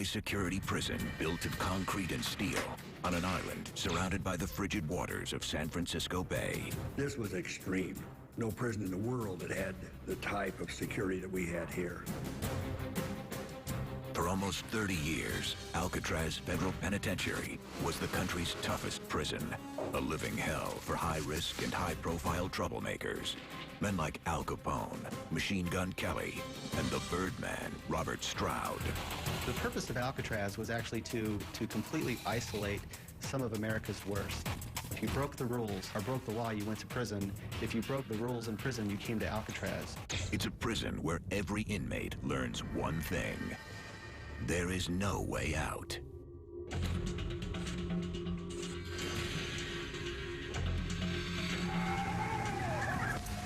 high-security prison built of concrete and steel on an island surrounded by the frigid waters of San Francisco Bay. This was extreme. No prison in the world that had the type of security that we had here. For almost 30 years, Alcatraz Federal Penitentiary was the country's toughest prison, a living hell for high-risk and high-profile troublemakers. Men like Al Capone, Machine Gun Kelly, and the Birdman, Robert Stroud. The purpose of Alcatraz was actually to completely isolate some of America's worst. If you broke the rules or broke the law, you went to prison. If you broke the rules in prison, you came to Alcatraz. It's a prison where every inmate learns one thing. There is no way out.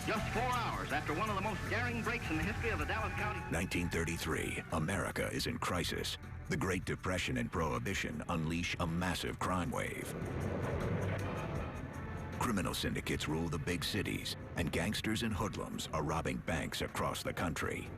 Just 4 hours after one of the most daring breaks in the history of the Dallas County. 1933, America is in crisis. The Great Depression and Prohibition unleash a massive crime wave. Criminal syndicates rule the big cities, and gangsters and hoodlums are robbing banks across the country.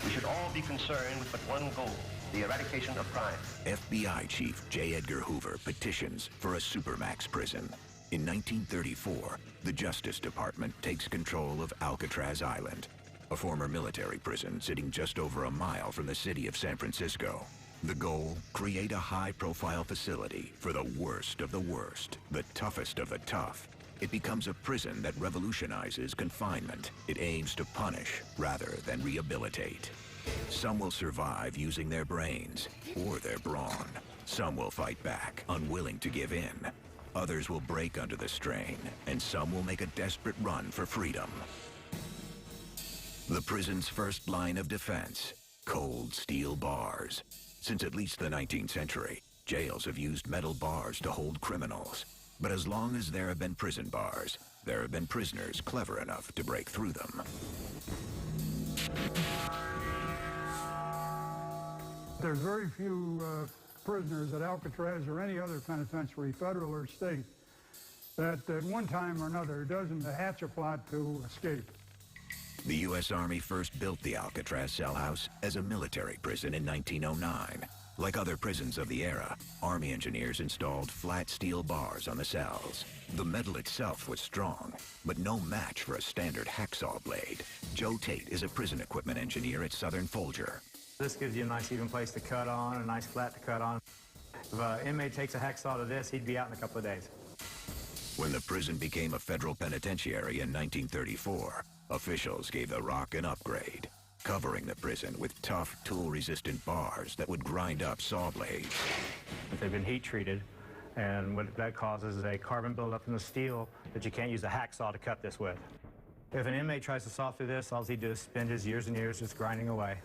We should all be concerned with but one goal, the eradication of crime. FBI Chief J. Edgar Hoover petitions for a supermax prison. In 1934, the Justice Department takes control of Alcatraz Island, a former military prison sitting just over a mile from the city of San Francisco. The goal, create a high-profile facility for the worst of the worst, the toughest of the tough. It becomes a prison that revolutionizes confinement. It aims to punish rather than rehabilitate. Some will survive using their brains or their brawn. Some will fight back, unwilling to give in. Others will break under the strain, and some will make a desperate run for freedom. The prison's first line of defense, cold steel bars. Since at least the 19th century, jails have used metal bars to hold criminals. But as long as there have been prison bars, there have been prisoners clever enough to break through them. There's very few prisoners at Alcatraz or any other penitentiary, federal or state, that at one time or another doesn't hatch a plot to escape. The U.S. Army first built the Alcatraz cell house as a military prison in 1909. Like other prisons of the era, Army engineers installed flat steel bars on the cells. The metal itself was strong, but no match for a standard hacksaw blade. Joe Tate is a prison equipment engineer at Southern Folger. This gives you a nice even place to cut on, a nice flat to cut on. If an inmate takes a hacksaw to this, he'd be out in a couple of days. When the prison became a federal penitentiary in 1934, officials gave the rock an upgrade, covering the prison with tough, tool-resistant bars that would grind up saw blades. They've been heat-treated, and what that causes is a carbon buildup in the steel that you can't use a hacksaw to cut this with. If an inmate tries to saw through this, all he does is spend his years and years just grinding away.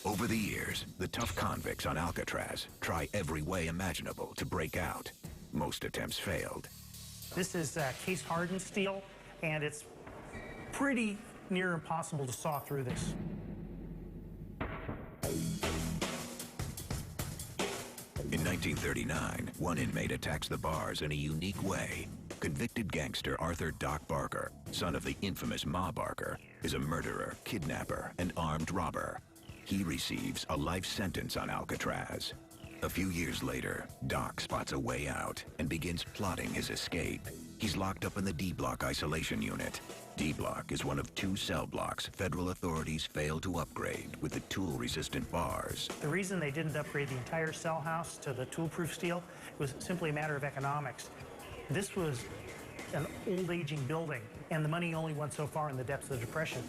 Over the years, the tough convicts on Alcatraz try every way imaginable to break out. Most attempts failed. This is case-hardened steel, and it's pretty near impossible to saw through this. In 1939, one inmate attacks the bars in a unique way. Convicted gangster Arthur Doc Barker, son of the infamous Ma Barker, is a murderer, kidnapper, and armed robber. He receives a life sentence on Alcatraz. A few years later, Doc spots a way out and begins plotting his escape. He's locked up in the D-Block isolation unit. D-Block is one of 2 cell blocks federal authorities failed to upgrade with the tool-resistant bars. The reason they didn't upgrade the entire cell house to the tool-proof steel was simply a matter of economics. This was an old, aging building, and the money only went so far in the depths of the Depression.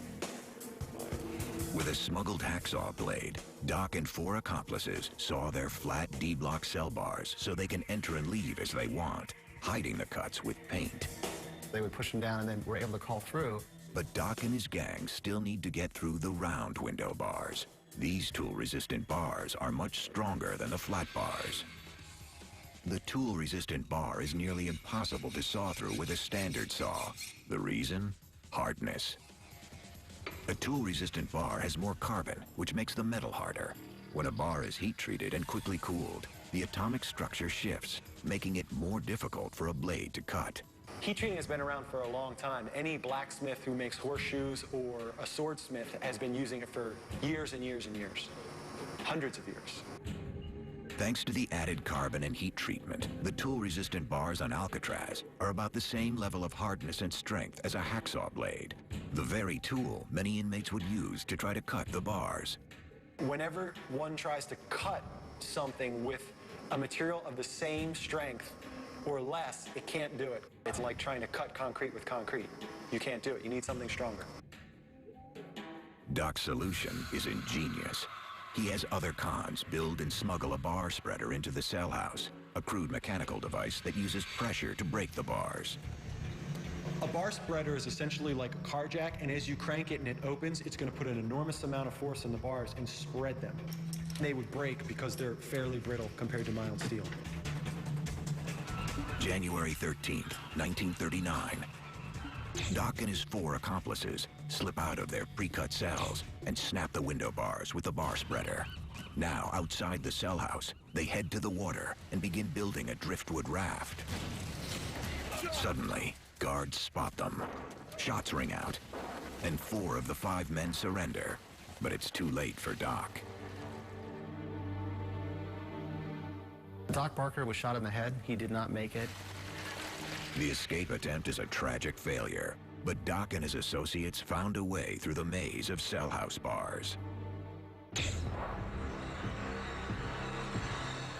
With a smuggled hacksaw blade, Doc and 4 accomplices saw their flat D-Block cell bars so they can enter and leave as they want, hiding the cuts with paint. They would push them down and then were able to call through. But Doc and his gang still need to get through the round window bars. These tool-resistant bars are much stronger than the flat bars. The tool-resistant bar is nearly impossible to saw through with a standard saw. The reason? Hardness. A tool-resistant bar has more carbon, which makes the metal harder. When a bar is heat-treated and quickly cooled, the atomic structure shifts, making it more difficult for a blade to cut. Heat treating has been around for a long time. Any blacksmith who makes horseshoes or a swordsmith has been using it for years and years and years. Hundreds of years. Thanks to the added carbon and heat treatment, the tool-resistant bars on Alcatraz are about the same level of hardness and strength as a hacksaw blade, the very tool many inmates would use to try to cut the bars. Whenever one tries to cut something with a material of the same strength or less, it can't do it. It's like trying to cut concrete with concrete. You can't do it. You need something stronger. Doc's solution is ingenious. He has other cons build and smuggle a bar spreader into the cell house, a crude mechanical device that uses pressure to break the bars. A bar spreader is essentially like a car jack, and as you crank it and it opens, it's going to put an enormous amount of force on the bars and spread them. They would break because they're fairly brittle compared to mild steel. January 13th, 1939. Doc and his 4 accomplices slip out of their pre-cut cells and snap the window bars with the bar spreader. Now, outside the cell house, they head to the water and begin building a driftwood raft. Suddenly, guards spot them. Shots ring out, and 4 of the 5 men surrender. But it's too late for Doc. Doc Barker was shot in the head. He did not make it. The escape attempt is a tragic failure, but Doc and his associates found a way through the maze of cell house bars.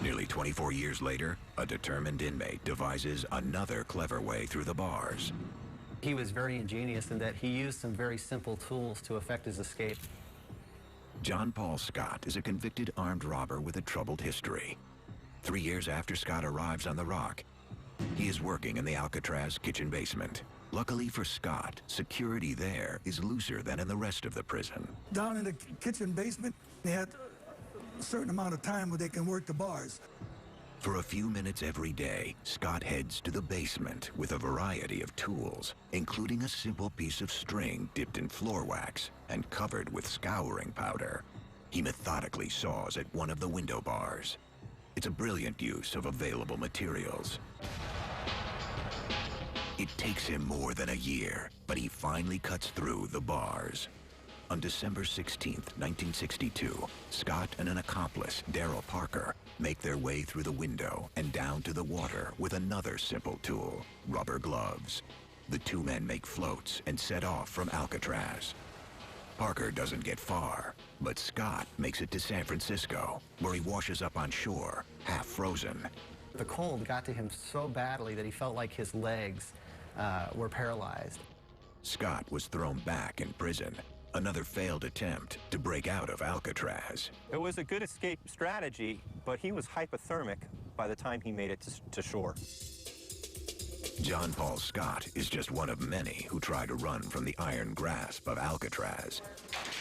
Nearly 24 years later, a determined inmate devises another clever way through the bars. He was very ingenious in that he used some very simple tools to effect his escape. John Paul Scott is a convicted armed robber with a troubled history. 3 years after Scott arrives on the Rock, he is working in the Alcatraz kitchen basement. Luckily for Scott, security there is looser than in the rest of the prison. Down in the kitchen basement, they had a certain amount of time where they can work the bars. For a few minutes every day, Scott heads to the basement with a variety of tools, including a simple piece of string dipped in floor wax and covered with scouring powder. He methodically saws at one of the window bars. It's a brilliant use of available materials. It takes him more than a year, but he finally cuts through the bars. On December 16th, 1962, Scott and an accomplice, Darrell Parker, make their way through the window and down to the water with another simple tool, rubber gloves. The 2 men make floats and set off from Alcatraz. Parker doesn't get far, but Scott makes it to San Francisco, where he washes up on shore, half frozen. The cold got to him so badly that he felt like his legs were paralyzed. Scott was thrown back in prison, another failed attempt to break out of Alcatraz. It was a good escape strategy, but he was hypothermic by the time he made it to shore. John Paul Scott is just one of many who try to run from the iron grasp of Alcatraz.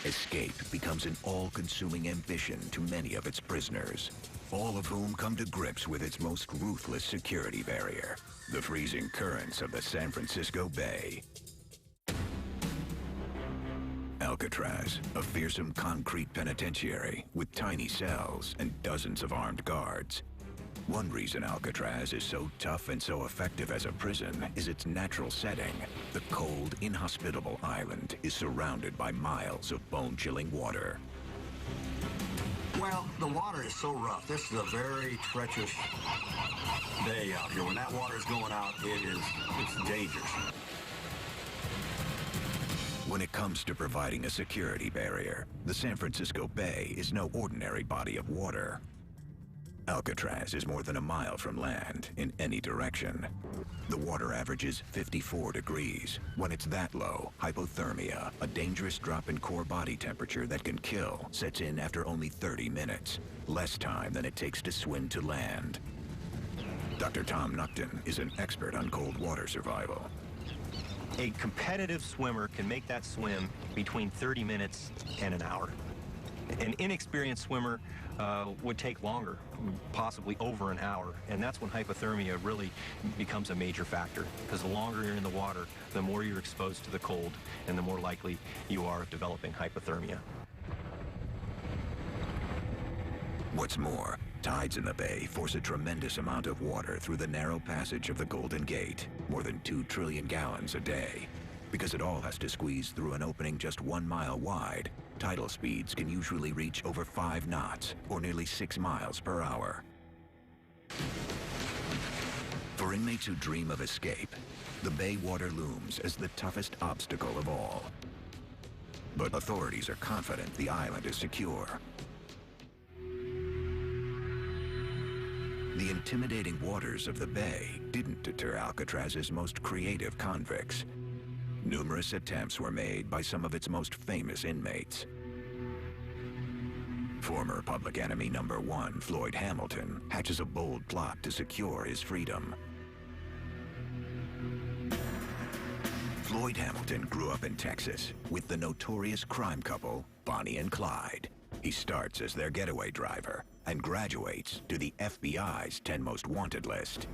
Escape becomes an all-consuming ambition to many of its prisoners, all of whom come to grips with its most ruthless security barrier, the freezing currents of the San Francisco Bay. Alcatraz, a fearsome concrete penitentiary with tiny cells and dozens of armed guards. One reason Alcatraz is so tough and so effective as a prison is its natural setting. The cold, inhospitable island is surrounded by miles of bone-chilling water. Well, the water is so rough. This is a very treacherous day out here. When that water is going out, it's dangerous. When it comes to providing a security barrier, the San Francisco Bay is no ordinary body of water. Alcatraz is more than a mile from land in any direction. The water averages 54 degrees. When it's that low, hypothermia, a dangerous drop in core body temperature that can kill, sets in after only 30 minutes, less time than it takes to swim to land. Dr. Tom Nuckton is an expert on cold water survival. A competitive swimmer can make that swim between 30 minutes and an hour. An inexperienced swimmer would take longer, possibly over an hour, and that's when hypothermia really becomes a major factor, because the longer you're in the water, the more you're exposed to the cold, and the more likely you are of developing hypothermia. What's more, Tides in the bay force a tremendous amount of water through the narrow passage of the Golden Gate, more than 2 trillion gallons a day. Because it all has to squeeze through an opening just 1 mile wide, tidal speeds can usually reach over 5 knots, or nearly 6 miles per hour. For inmates who dream of escape, the bay water looms as the toughest obstacle of all. But authorities are confident the island is secure. The intimidating waters of the bay didn't deter Alcatraz's most creative convicts. Numerous attempts were made by some of its most famous inmates. Former public enemy number 1, Floyd Hamilton, hatches a bold plot to secure his freedom. Floyd Hamilton grew up in Texas with the notorious crime couple, Bonnie and Clyde. He starts as their getaway driver and graduates to the FBI's 10 Most Wanted list.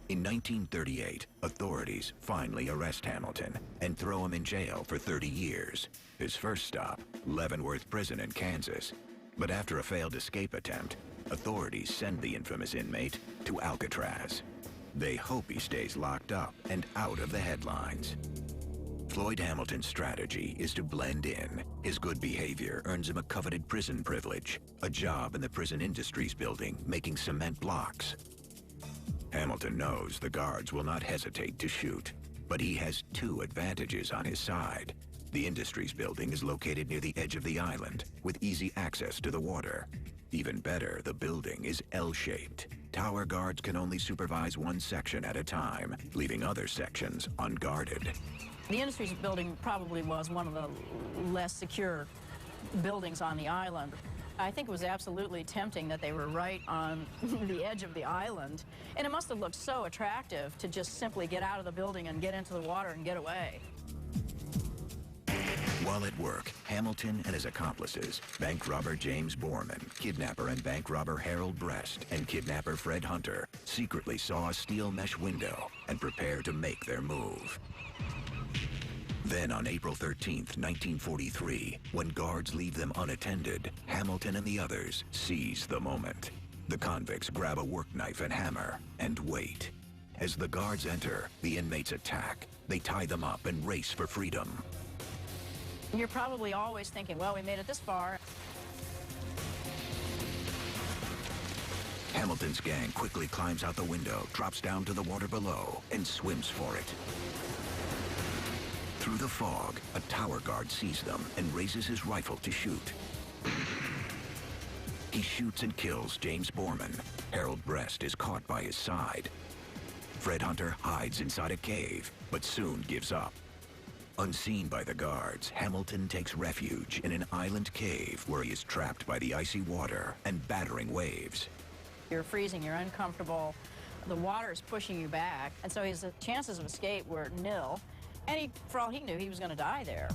In 1938, authorities finally arrest Hamilton and throw him in jail for 30 years. His first stop, Leavenworth Prison in Kansas. But after a failed escape attempt, authorities send the infamous inmate to Alcatraz. They hope he stays locked up and out of the headlines. Floyd Hamilton's strategy is to blend in. His good behavior earns him a coveted prison privilege, a job in the prison industries building making cement blocks. Hamilton knows the guards will not hesitate to shoot, but he has 2 advantages on his side. The industries building is located near the edge of the island, with easy access to the water. Even better, the building is L-shaped. Tower guards can only supervise 1 section at a time, leaving other sections unguarded. The industries building probably was one of the less secure buildings on the island. I think it was absolutely tempting that they were right on the edge of the island, and it must have looked so attractive to just simply get out of the building and get into the water and get away. While at work, Hamilton and his accomplices, bank robber James Borman, kidnapper and bank robber Harold Brest, and kidnapper Fred Hunter, secretly saw a steel mesh window and prepare to make their move. Then on April 13th, 1943, when guards leave them unattended, Hamilton and the others seize the moment. The convicts grab a work knife and hammer and wait. As the guards enter, the inmates attack. They tie them up and race for freedom. You're probably always thinking, well, we made it this far. Hamilton's gang quickly climbs out the window, drops down to the water below, and swims for it. Through the fog, a tower guard sees them and raises his rifle to shoot. He shoots and kills James Borman. Harold Brest is caught by his side. Fred Hunter hides inside a cave, but soon gives up. Unseen by the guards, Hamilton takes refuge in an island cave where he is trapped by the icy water and battering waves. You're freezing, you're uncomfortable, the water is pushing you back, and so his chances of escape were nil. And for all he knew, he was going to die there.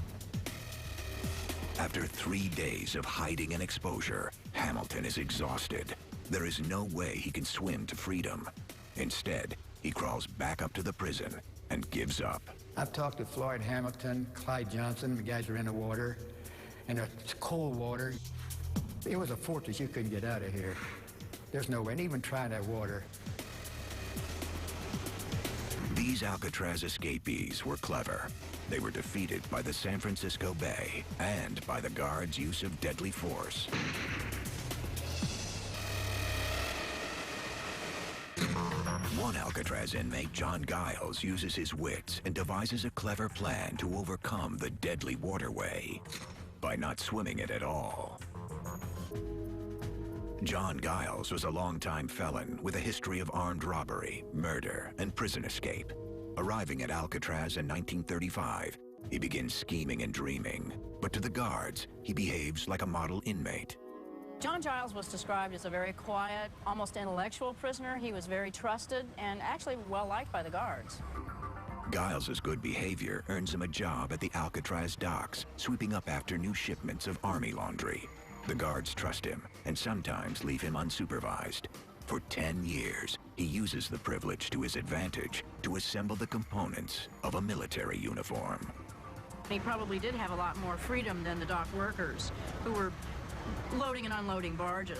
After 3 days of hiding and exposure, Hamilton is exhausted. There is no way he can swim to freedom. Instead, he crawls back up to the prison and gives up. I've talked to Floyd Hamilton, Clyde Johnson, the guys are in the water, and it's cold water. It was a fortress, you couldn't get out of here. There's no way, and even try that water. These Alcatraz escapees were clever. They were defeated by the San Francisco Bay and by the guards' use of deadly force. One Alcatraz inmate, John Giles, uses his wits and devises a clever plan to overcome the deadly waterway by not swimming it at all. John Giles was a longtime felon with a history of armed robbery, murder, and prison escape. Arriving at Alcatraz in 1935, he begins scheming and dreaming. But to the guards, he behaves like a model inmate. John Giles was described as a very quiet, almost intellectual prisoner. He was very trusted and actually well-liked by the guards. Giles's good behavior earns him a job at the Alcatraz docks, sweeping up after new shipments of army laundry. The guards trust him and sometimes leave him unsupervised. For 10 years, he uses the privilege to his advantage to assemble the components of a military uniform. He probably did have a lot more freedom than the dock workers who were loading and unloading barges.